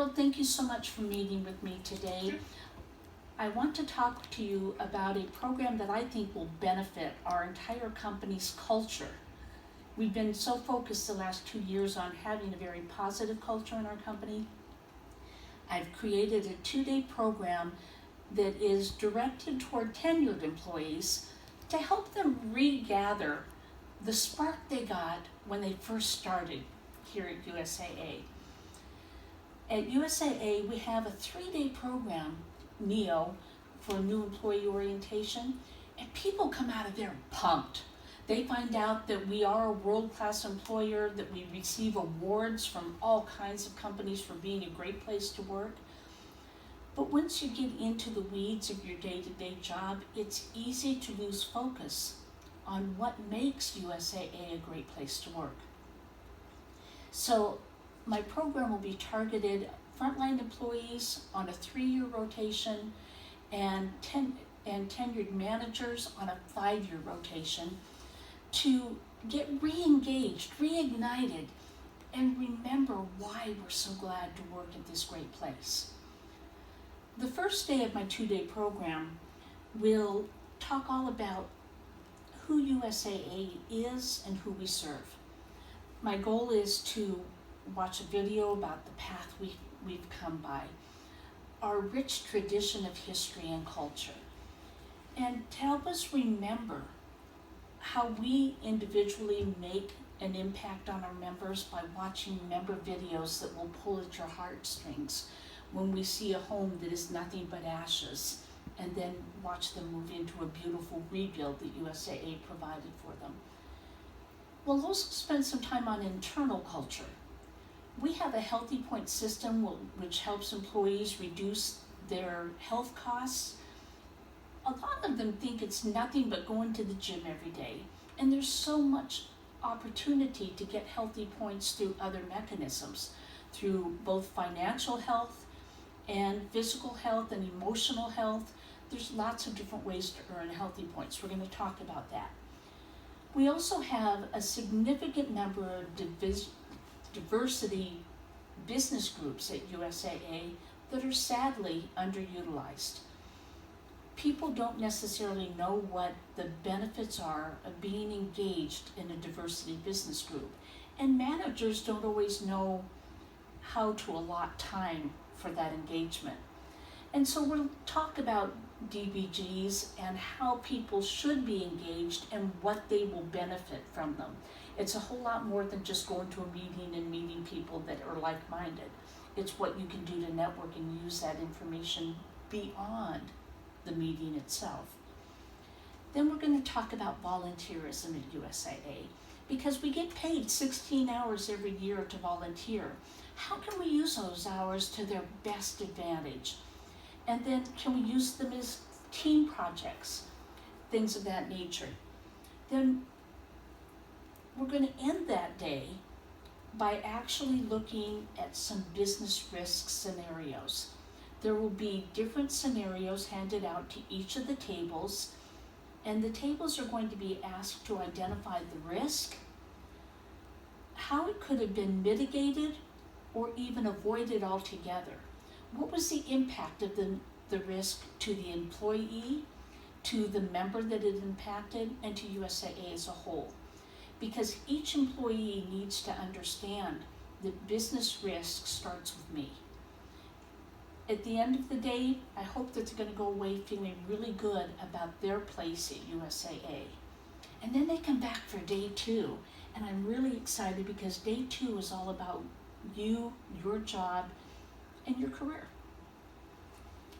Harold, thank you so much for meeting with me today. Sure. I want to talk to you about a program that I think will benefit our entire company's culture. We've been so focused the last 2 years on having a very positive culture in our company. I've created a 2-day program that is directed toward tenured employees to help them regather the spark they got when they first started here at USAA. At USAA, we have a 3-day program, NEO, for new employee orientation, and people come out of there pumped. They find out that we are a world-class employer, that we receive awards from all kinds of companies for being a great place to work. But once you get into the weeds of your day-to-day job, it's easy to lose focus on what makes USAA a great place to work. So my program will be targeted frontline employees on a 3-year rotation and tenured managers on a 5-year rotation to get re-engaged, reignited, and remember why we're so glad to work at this great place. The first day of my 2-day program will talk all about who USAA is and who we serve. My goal is to watch a video about the path we've come by, our rich tradition of history and culture, and to help us remember how we individually make an impact on our members by watching member videos that will pull at your heartstrings when we see a home that is nothing but ashes, and then watch them move into a beautiful rebuild that USAA provided for them. We'll also spend some time on internal culture. We have a healthy point system which helps employees reduce their health costs. A lot of them think it's nothing but going to the gym every day, and there's so much opportunity to get healthy points through other mechanisms, through both financial health and physical health and emotional health. There's lots of different ways to earn healthy points. We're going to talk about that. We also have a significant number of diversity business groups at USAA that are sadly underutilized. People don't necessarily know what the benefits are of being engaged in a diversity business group, and managers don't always know how to allot time for that engagement. And so we'll talk about DBGs and how people should be engaged and what they will benefit from them. It's a whole lot more than just going to a meeting and meeting people that are like-minded. It's what you can do to network and use that information beyond the meeting itself. Then we're going to talk about volunteerism at USAA, because we get paid 16 hours every year to volunteer. How can we use those hours to their best advantage? And then can we use them as team projects, things of that nature? Then we're going to end that day by actually looking at some business risk scenarios. There will be different scenarios handed out to each of the tables, and the tables are going to be asked to identify the risk, how it could have been mitigated or even avoided altogether. What was the impact of the risk to the employee, to the member that it impacted, and to USAA as a whole? Because each employee needs to understand that business risk starts with me. At the end of the day, I hope that they're going to go away feeling really good about their place at USAA. And then they come back for day 2, and I'm really excited because day 2 is all about you, your job, and your career.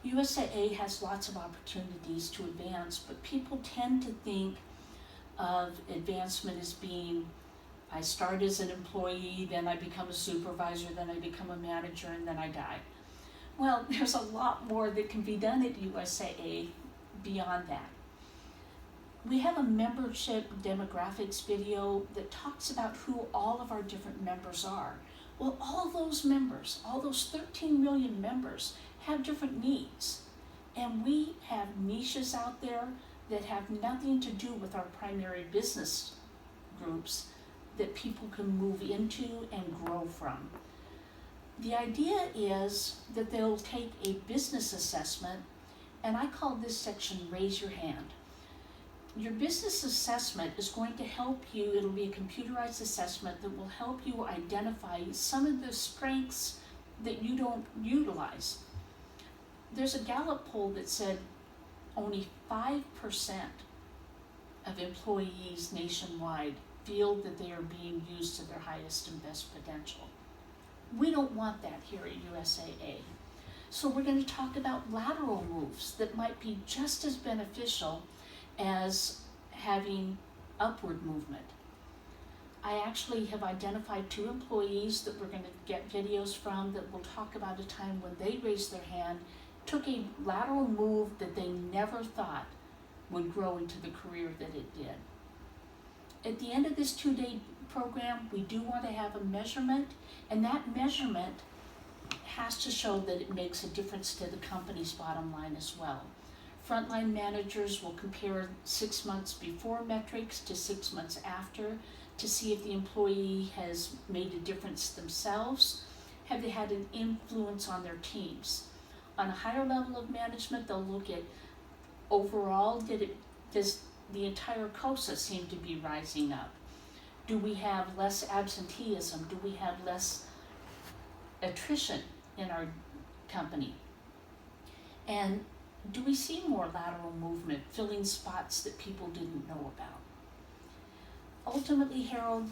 USAA has lots of opportunities to advance, but people tend to think of advancement as being, I start as an employee, then I become a supervisor, then I become a manager, and then I die. Well, there's a lot more that can be done at USAA beyond that. We have a membership demographics video that talks about who all of our different members are. Well, all those members, all those 13 million members, have different needs. And we have niches out there that have nothing to do with our primary business groups that people can move into and grow from. The idea is that they'll take a business assessment, and I call this section Raise Your Hand. Your business assessment is going to help you, it'll be a computerized assessment that will help you identify some of the strengths that you don't utilize. There's a Gallup poll that said only 5% of employees nationwide feel that they are being used to their highest and best potential. We don't want that here at USAA. So we're going to talk about lateral moves that might be just as beneficial as having upward movement. I actually have identified 2 employees that we're going to get videos from that will talk about a time when they raised their hand, took a lateral move that they never thought would grow into the career that it did. At the end of this 2-day program, we do want to have a measurement, and that measurement has to show that it makes a difference to the company's bottom line as well. Frontline managers will compare 6 months before metrics to 6 months after to see if the employee has made a difference themselves. Have they had an influence on their teams? On a higher level of management, they'll look at overall, does the entire COSA seem to be rising up? Do we have less absenteeism? Do we have less attrition in our company? And do we see more lateral movement, filling spots that people didn't know about? Ultimately, Harold,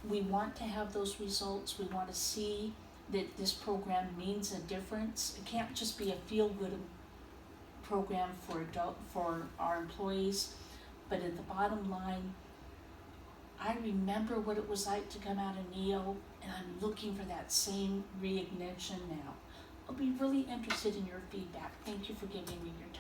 we want to have those results. We want to see that this program means a difference. It can't just be a feel-good program for our employees, but at the bottom line, I remember what it was like to come out of NEO, and I'm looking for that same reignition now. I'll be really interested in your feedback. Thank you for giving me your time.